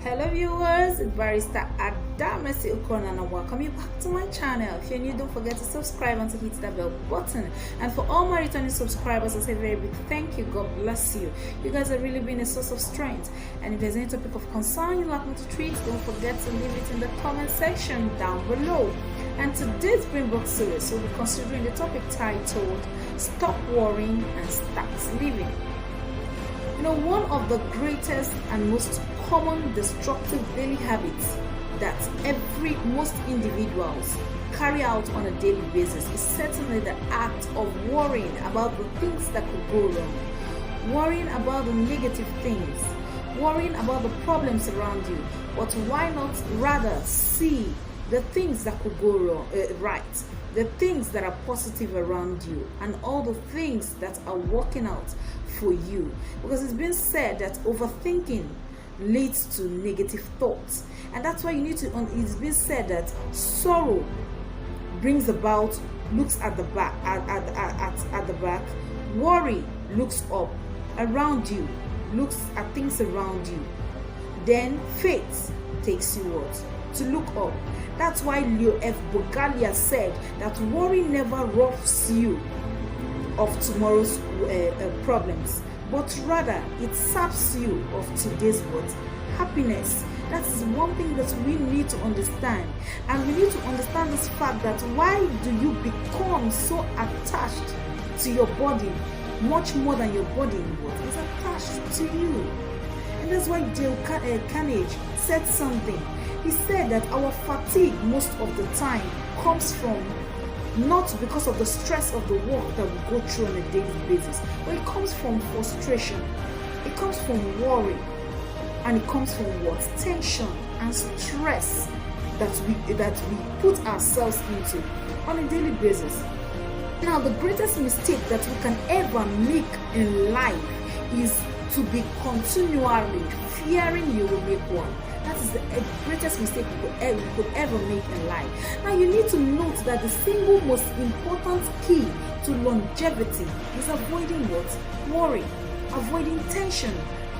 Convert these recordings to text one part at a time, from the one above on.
Hello viewers, it's Barrister Adamesi Ukonu and I welcome you back to my channel. If you're new, don't forget to subscribe and to hit that bell button. And for all my returning subscribers, I say very big thank you. God bless you. You guys have really been a source of strength. And if there's any topic of concern you'd like me to treat, don't forget to leave it in the comment section down below. And today's Springbok series, we'll be considering the topic titled Stop Worrying and Start Living. You know, one of the greatest and most common destructive daily habits that most individuals carry out on a daily basis is certainly the act of worrying about the things that could go wrong, worrying about the negative things, worrying about the problems around you. But why not rather see the things that could go wrong, right, the things that are positive around you, and all the things that are working out for you? Because it's been said that overthinking leads to negative thoughts, and that's why you need to. It's been said that sorrow looks at the back, at the back. Worry looks up around you, looks at things around you. Then faith takes you what? To look up. That's why Buscaglia said that worry never robs you of tomorrow's problems, but rather it saps you of today's what? Happiness. That is one thing that we need to understand, and we need to understand this fact that why do you become so attached to your body much more than your body is attached to you? And that's why Dale Carnegie said something. He said that our fatigue most of the time comes from not because of the stress of the work that we go through on a daily basis, but it comes from frustration, it comes from worry, and it comes from what? Tension and stress that we put ourselves into on a daily basis. Now, the greatest mistake that we can ever make in life is to be continually fearing you will make one. That is the greatest mistake we could ever make in life. Now, you need to note that the single most important key to longevity is avoiding what? Worry, avoiding tension,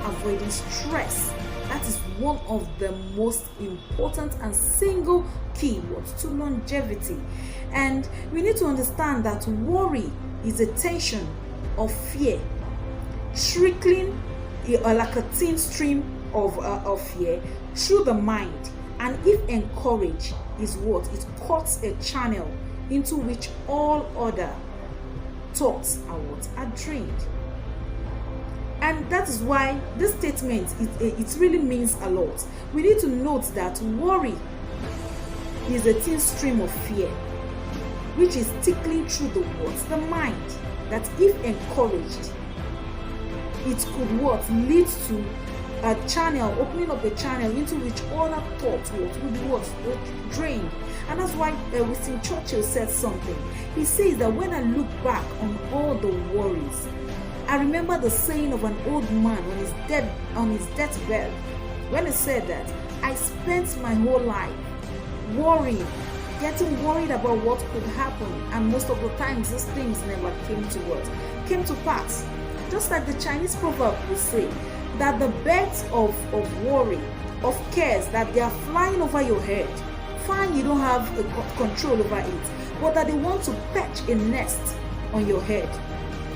avoiding stress. That is one of the most important and single key words to longevity. And we need to understand that worry is a tension of fear trickling like a thin stream of fear through the mind, and if encouraged is what? It cuts a channel into which all other thoughts are drained. And that is why this statement it really means a lot. We need to note that worry is a thin stream of fear which is tickling through the mind, that if encouraged it could what? Lead to a channel, opening up a channel into which all that thoughts will be what? Drained. And that's why Winston Churchill said something. He says that when I look back on all the worries, I remember the saying of an old man on his deathbed, when he said that I spent my whole life worrying, getting worried about what could happen, and most of the times these things never came to pass. Just like the Chinese proverb will say, that the birds of worry, of cares, that they are flying over your head. Fine, you don't have control over it, but that they want to perch a nest on your head.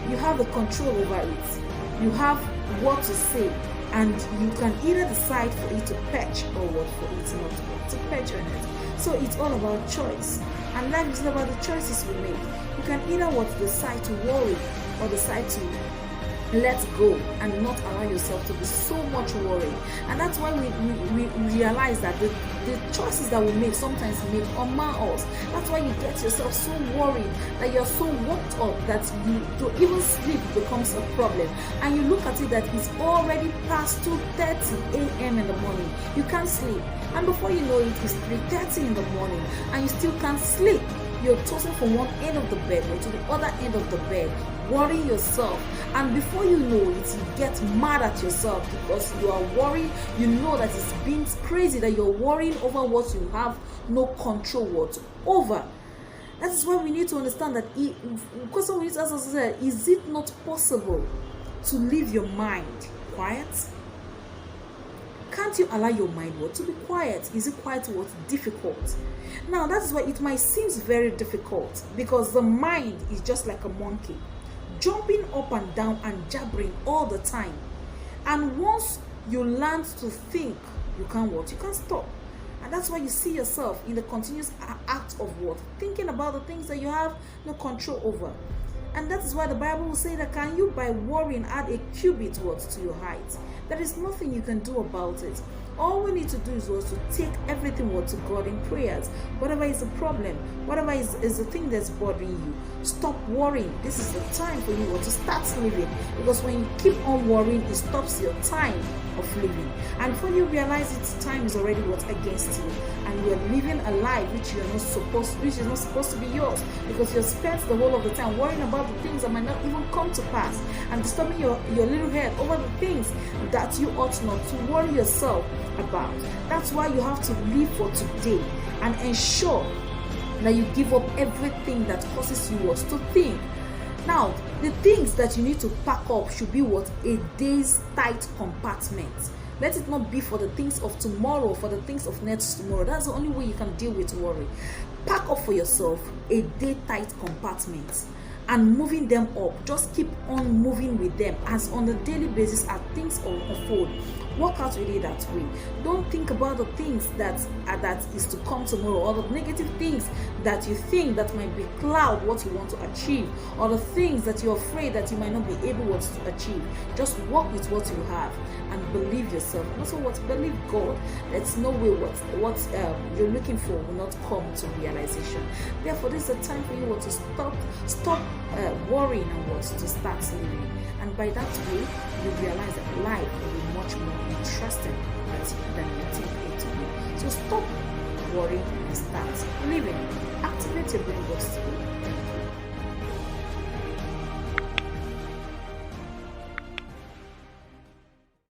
You have the control over it. You have what to say, and you can either decide for it to perch or what for it not to perch on it. So it's all about choice, and life is all about the choices we make. You can either decide to worry or decide to let go and not allow yourself to be so much worried. And that's why we realize that the choices that we make sometimes may unman us. That's why you get yourself so worried, that you're so worked up that to even sleep becomes a problem. And you look at it that it's already past 2:30 a.m. in the morning. You can't sleep, and before you know it, it's 3:30 in the morning and you still can't sleep. You're tossing from one end of the bed to the other end of the bed, worrying yourself, and before you know it, you get mad at yourself because you are worried. You know that it's being crazy that you're worrying over what you have no control over. That is why we need to understand that because we need to ask ourselves, is it not possible to leave your mind quiet? can't you allow your mind to be quiet? Is it quite difficult? Now that is why it might seem very difficult, because the mind is just like a monkey, jumping up and down and jabbering all the time. And once you learn to think, you can't stop. And that's why you see yourself in the continuous act of thinking about the things that you have no control over. And that is why the Bible will say that, can you by worrying add a cubit to your height? There is nothing you can do about it. All we need to do is to take everything to God in prayers. Whatever is the problem, whatever is the thing that's bothering you, stop worrying. This is the time for you to start living. Because when you keep on worrying, it stops your time of living. And when you realize its time is already against you, and you are living a life which is not supposed to be yours, because you spent the whole of the time worrying about the things that might not even come to pass, and disturbing your little head over the things that you ought not to worry yourself about. That's why you have to live for today and ensure that you give up everything that causes you to think. Now, the things that you need to pack up should be a day's tight compartment. Let it not be for the things of tomorrow, for the things of next tomorrow. That's the only way you can deal with worry. Pack up for yourself a day tight compartment and moving them up. Just keep on moving with them as on a daily basis as things unfold. Work out with it that way. Don't think about the things that is to come tomorrow, or the negative things that you think that might be cloud what you want to achieve, or the things that you're afraid that you might not be able to achieve. Just work with what you have and believe yourself. And also believe God. There's no way what you're looking for will not come to realization. Therefore, this is a time for you to stop worrying and to start living. And by that way, you realize that life will be much more interesting than you think it to be. So stop worrying and start living. Activate your brain